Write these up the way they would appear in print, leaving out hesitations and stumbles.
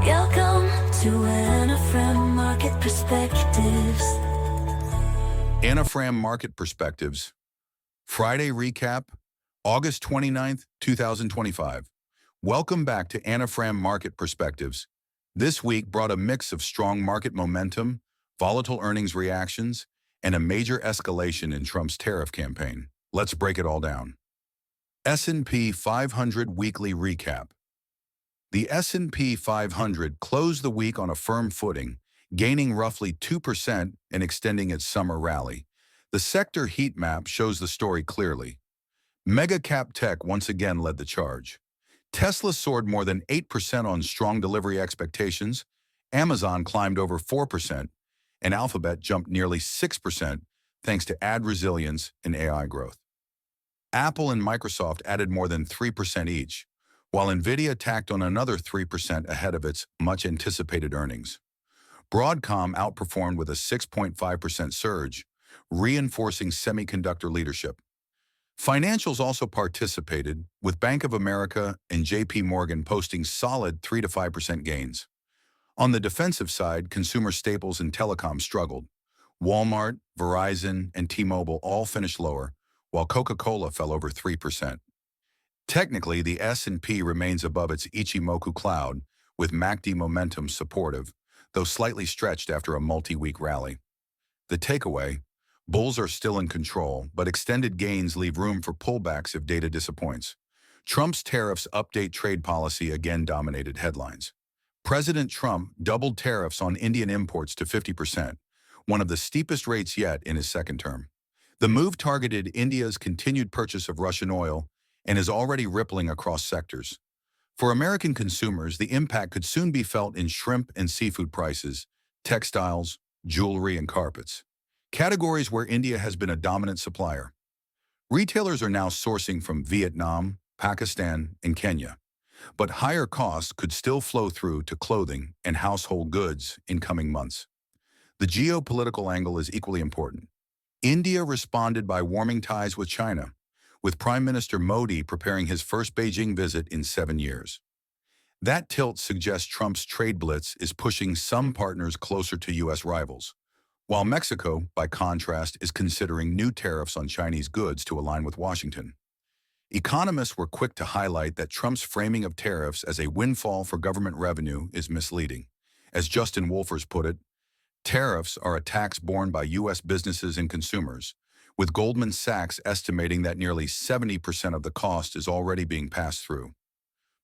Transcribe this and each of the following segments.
Welcome to NFM Market Perspectives. NFM Market Perspectives, Friday Recap, August 29th, 2025. Welcome back to NFM Market Perspectives. This week brought a mix of strong market momentum, volatile earnings reactions, and a major escalation in Trump's tariff campaign. Let's break it all down. S&P 500 Weekly Recap. The S&P 500 closed the week on a firm footing, gaining roughly 2% and extending its summer rally. The sector heat map shows the story clearly. Mega-cap tech once again led the charge. Tesla soared more than 8% on strong delivery expectations, Amazon climbed over 4%, and Alphabet jumped nearly 6% thanks to ad resilience and AI growth. Apple and Microsoft added more than 3% each, while Nvidia tacked on another 3% ahead of its much-anticipated earnings. Broadcom outperformed with a 6.5% surge, reinforcing semiconductor leadership. Financials also participated, with Bank of America and JP Morgan posting solid 3 to 5% gains. On the defensive side, consumer staples and telecom struggled. Walmart, Verizon, and T-Mobile all finished lower, while Coca-Cola fell over 3%. Technically, the S&P remains above its Ichimoku cloud, with MACD momentum supportive, though slightly stretched after a multi-week rally. The takeaway: bulls are still in control, but extended gains leave room for pullbacks if data disappoints. Trump's tariffs update trade policy again dominated headlines. President Trump doubled tariffs on Indian imports to 50%, one of the steepest rates yet in his second term. The move targeted India's continued purchase of Russian oil and is already rippling across sectors. For American consumers, the impact could soon be felt in shrimp and seafood prices, textiles, jewelry, and carpets, categories where India has been a dominant supplier. Retailers are now sourcing from Vietnam, Pakistan, and Kenya, but higher costs could still flow through to clothing and household goods in coming months. The geopolitical angle is equally important. India responded by warming ties with China, with Prime Minister Modi preparing his first Beijing visit in 7 years. That tilt suggests Trump's trade blitz is pushing some partners closer to U.S. rivals, while Mexico, by contrast, is considering new tariffs on Chinese goods to align with Washington. Economists were quick to highlight that Trump's framing of tariffs as a windfall for government revenue is misleading. As Justin Wolfers put it, tariffs are a tax borne by U.S. businesses and consumers, with Goldman Sachs estimating that nearly 70% of the cost is already being passed through.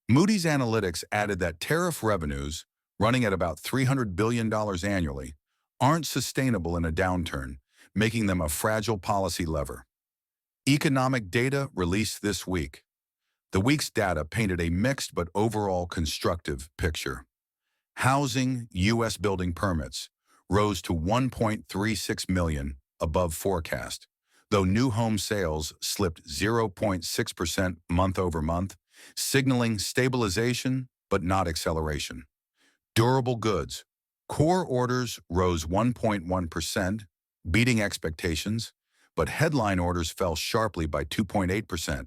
Moody's Analytics added that tariff revenues, running at about $300 billion annually, aren't sustainable in a downturn, making them a fragile policy lever. Economic data released this week. The week's data painted a mixed but overall constructive picture. Housing U.S. building permits rose to 1.36 million, above forecast, though new home sales slipped 0.6% month-over-month, signaling stabilization but not acceleration. Durable goods. Core orders rose 1.1%, beating expectations, but headline orders fell sharply by 2.8%,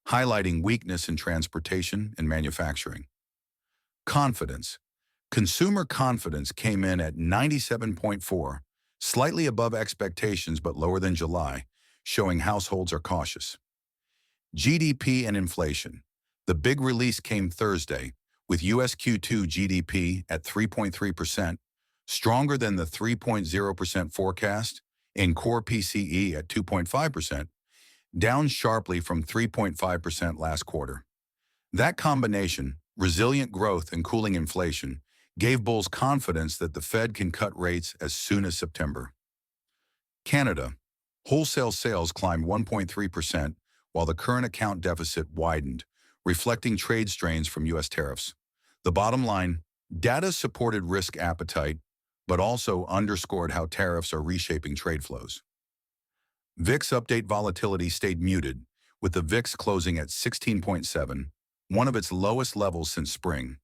highlighting weakness in transportation and manufacturing. Confidence. Consumer confidence came in at 97.4, slightly above expectations but lower than July, showing households are cautious. GDP and inflation. The big release came Thursday, with U.S. Q2 GDP at 3.3%, stronger than the 3.0% forecast, and Core PCE at 2.5%, down sharply from 3.5% last quarter. That combination, resilient growth and cooling inflation, gave bulls confidence that the Fed can cut rates as soon as September. Canada. Wholesale sales climbed 1.3%, while the current account deficit widened, reflecting trade strains from U.S. tariffs. The bottom line: data supported risk appetite, but also underscored how tariffs are reshaping trade flows. VIX update volatility stayed muted, with the VIX closing at 16.7, one of its lowest levels since spring.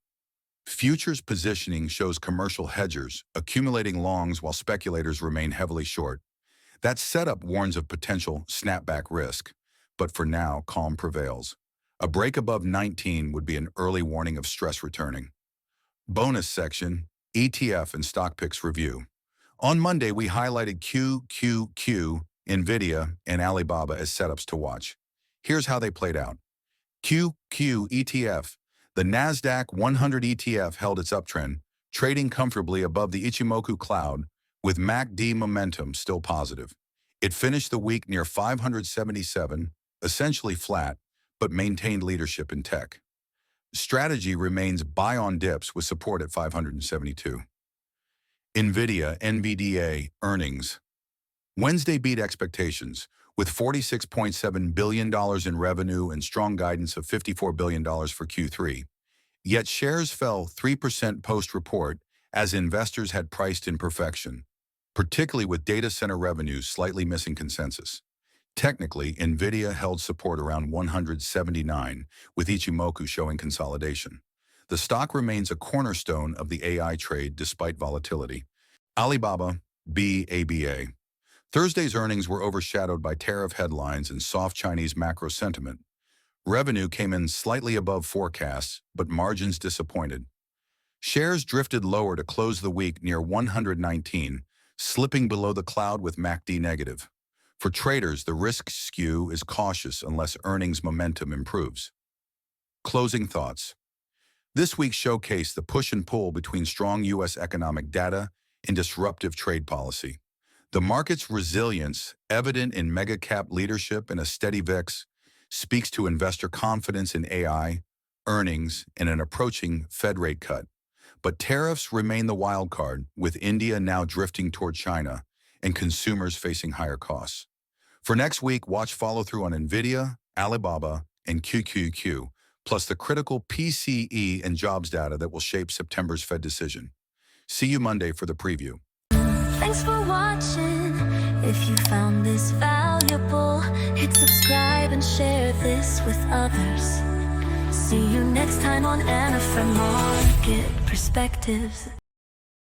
Futures positioning shows commercial hedgers accumulating longs while speculators remain heavily short. That setup warns of potential snapback risk, but for now, calm prevails. A break above 19 would be an early warning of stress returning. Bonus section, ETF and stock picks review. On Monday, we highlighted QQQ, Nvidia, and Alibaba as setups to watch. Here's how they played out. QQ ETF. The Nasdaq 100 ETF held its uptrend, trading comfortably above the Ichimoku cloud, with MACD momentum still positive. It finished the week near 577, essentially flat, but maintained leadership in tech. Strategy remains buy on dips with support at 572. Nvidia NVDA earnings. Wednesday beat expectations, with $46.7 billion in revenue and strong guidance of $54 billion for Q3. Yet shares fell 3% post-report as investors had priced in perfection, particularly with data center revenues slightly missing consensus. Technically, Nvidia held support around 179, with Ichimoku showing consolidation. The stock remains a cornerstone of the AI trade despite volatility. Alibaba, BABA. Thursday's earnings were overshadowed by tariff headlines and soft Chinese macro sentiment. Revenue came in slightly above forecasts, but margins disappointed. Shares drifted lower to close the week near 119, slipping below the cloud with MACD negative. For traders, the risk skew is cautious unless earnings momentum improves. Closing thoughts. This week showcased the push and pull between strong U.S. economic data and disruptive trade policy. The market's resilience, evident in mega-cap leadership and a steady VIX, speaks to investor confidence in AI, earnings, and an approaching Fed rate cut. But tariffs remain the wild card, with India now drifting toward China and consumers facing higher costs. For next week, watch follow-through on Nvidia, Alibaba, and QQQ, plus the critical PCE and jobs data that will shape September's Fed decision. See you Monday for the preview. Thanks for watching. If you found this valuable, hit subscribe and share this with others. See you next time on Anna from Market Perspectives.